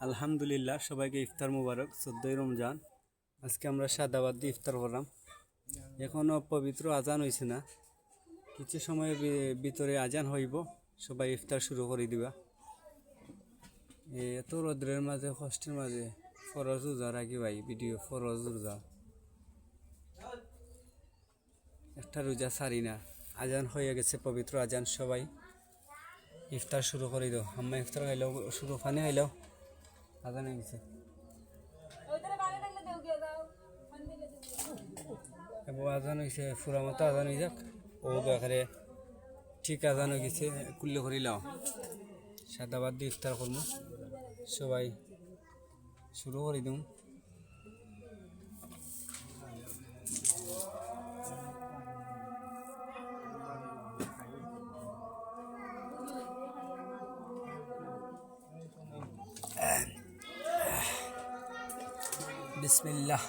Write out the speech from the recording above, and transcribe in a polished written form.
আলহামদুলিল্লাহ, সবাইকে ইফতার মুবারক। 14ই রমজান। আজকে আমরা সাদাবাদ দিয়ে ইফতার করলাম। এখনও পবিত্র আজান হয়েছে না, কিছু সময়ের ভিতরে আজান হইব, সবাই ইফতার শুরু করে দিবা। এত রোদ্রের মাঝে, কষ্টের মাঝে ফরজ রোজা রাখি ভাই, ভিডিও ফরজ রোজা একটা রোজা সারি না। আজান হয়ে গেছে, পবিত্র আজান, সবাই ইফতার শুরু করে দাও। আম্মা ইফতার খাইলেও, শুরু পানি খাইলেও, আজান হয়ে গেছে। এবার আজান হয়েছে, ফুরা মতো আজান হয়ে যাক। ও বেকারে ঠিক আজান হয়ে গেছে, কুল্লে করি লাও। সাদাবাদ দিয়ে ইফতার করবো, সবাই শুরু করে দিন। বিসমিল্লাহ।